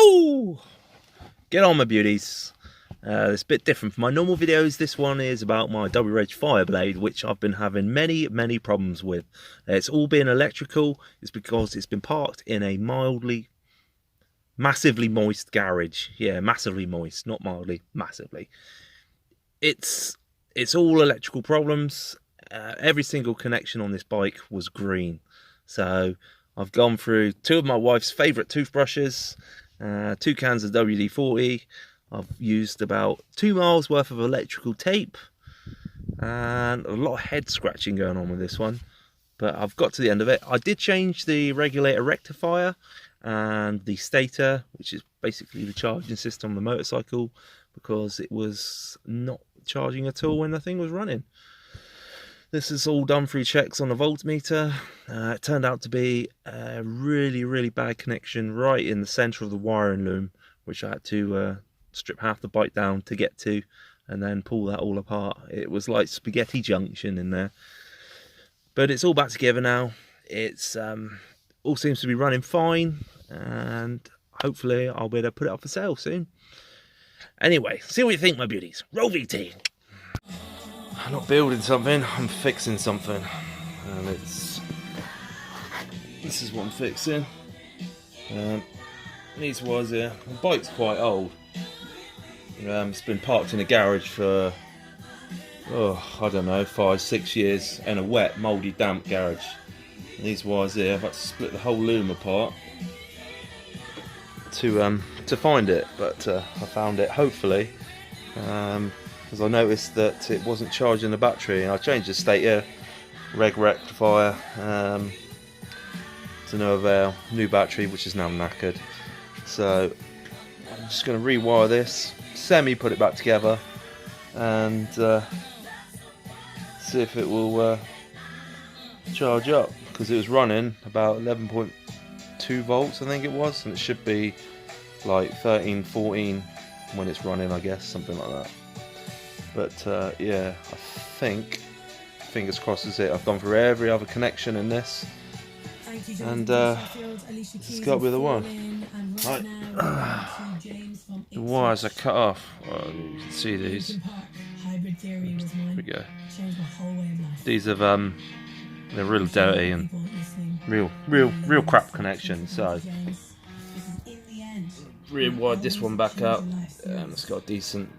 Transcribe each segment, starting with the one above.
Woo! Get on, my beauties. It's a bit different from my normal videos. This one is about my WH fireblade, which I've been having many problems with. It's all been electrical. It's because it's been parked in a massively moist garage. Yeah, massively moist, not mildly, massively. It's all electrical problems. Every single connection on this bike was green. So I've gone through two of my wife's favourite toothbrushes, 2 cans of WD-40. I've used about 2 miles worth of electrical tape, and a lot of head scratching going on with this one. But I've got to the end of it. I did change the regulator rectifier and the stator, which is basically the charging system on the motorcycle, because it was not charging at all when the thing was running. This is all done through checks on the voltmeter. It turned out to be a really bad connection right in the centre of the wiring loom, which I had to strip half the bike down to get to, and then pull that all apart. It was like spaghetti junction in there. But it's all back together now. It's all seems to be running fine, and hopefully I'll be able to put it up for sale soon. Anyway, see what you think, my beauties. Roll VT. I'm not building something, I'm fixing something, and this is what I'm fixing. These wires here. The bike's quite old. It's been parked in a garage for I don't know, 5-6 years, in a wet, mouldy, damp garage. And these wires here, I've had to split the whole loom apart to find it, but I found it, hopefully. Because I noticed that it wasn't charging the battery, and I changed the stator, reg rectifier, to no avail. New battery, which is now knackered. So I'm just going to rewire this, put it back together, and see if it will charge up, because it was running about 11.2 volts, I think it was, and it should be like 13, 14 when it's running, I guess, something like that. But yeah, I think, fingers crossed, is it. I've gone through every other connection in this, and it's got to be the one. Right. The wires are cut off. Oh, you can see these. There we go. These have they're real dirty and real crap connections. So rewired this one back up. It's got a decent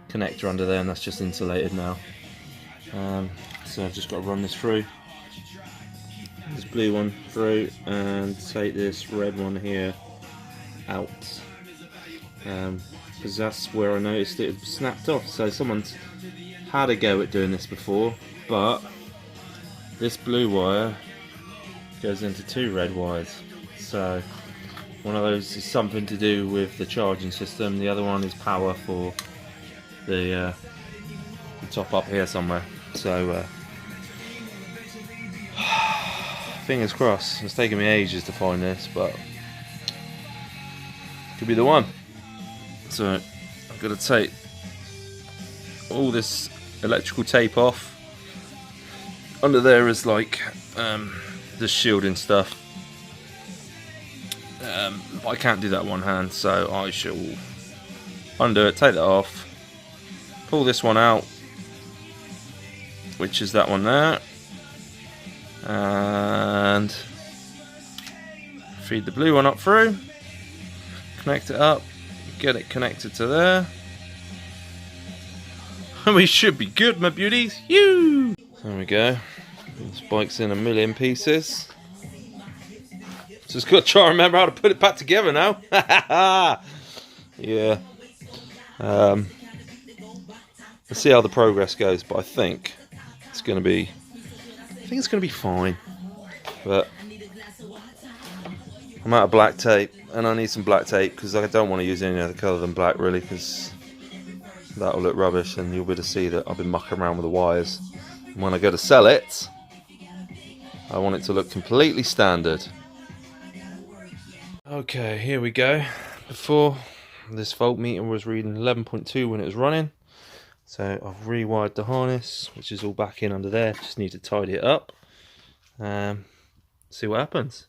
connector under there, and that's just insulated now. So I've just got to run this through, this blue one through, and take this red one here out, because that's where I noticed it had snapped off. So someone's had a go at doing this before, but this blue wire goes into 2 red wires. So one of those is something to do with the charging system, the other one is power for the top up here somewhere. So fingers crossed. It's taken me ages to find this, but could be the one. So I've got to take all this electrical tape off. Under there is like the shielding stuff. But I can't do that one hand, so I shall undo it, take that off, pull this one out, which is that one there, and feed the blue one up through, connect it up, get it connected to there, and we should be good, my beauties. There we go. This bike's in a million pieces. Just got to try and remember how to put it back together now. Yeah. Let's see how the progress goes, but I think it's going to be fine. But I'm out of black tape, and I need some black tape because I don't want to use any other colour than black, really, because that'll look rubbish, and you'll be able to see that I've been mucking around with the wires. And when I go to sell it, I want it to look completely standard. Okay, here we go. Before, this voltmeter was reading 11.2 when it was running. So I've rewired the harness, which is all back in under there. Just need to tidy it up. See what happens.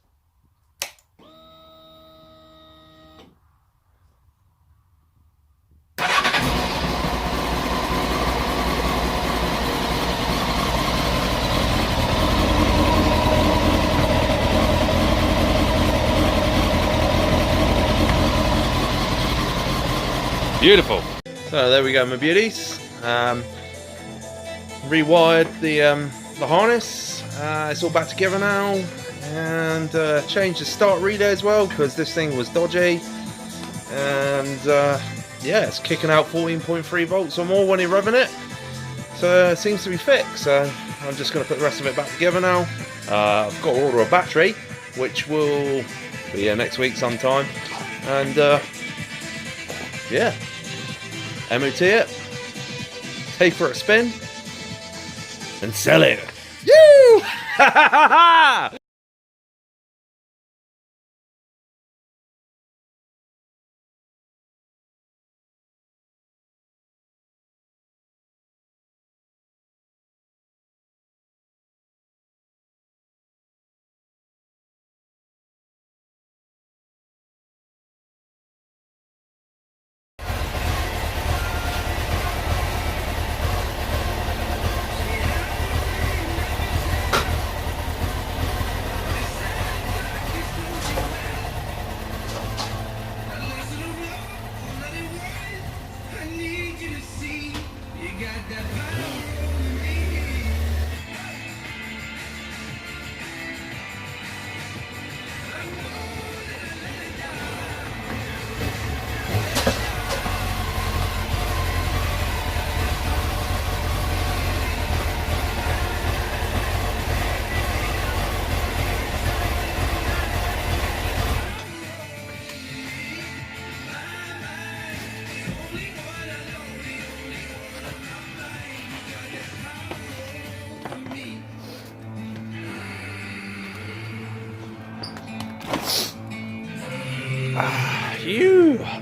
Beautiful. So there we go, my beauties. Rewired the harness. It's all back together now, and changed the start relay as well because this thing was dodgy. And yeah, it's kicking out 14.3 volts or more when you're revving it. So it seems to be fixed. So I'm just going to put the rest of it back together now. I've got to order a battery, which will be here next week sometime. And yeah, MOT it, take for a spin, and sell it. You!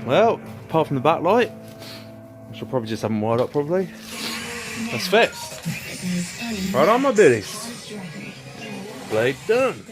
Well, apart from the backlight, which I'll probably just have them wired up probably, that's fixed. Right on, my beauties. Blade done.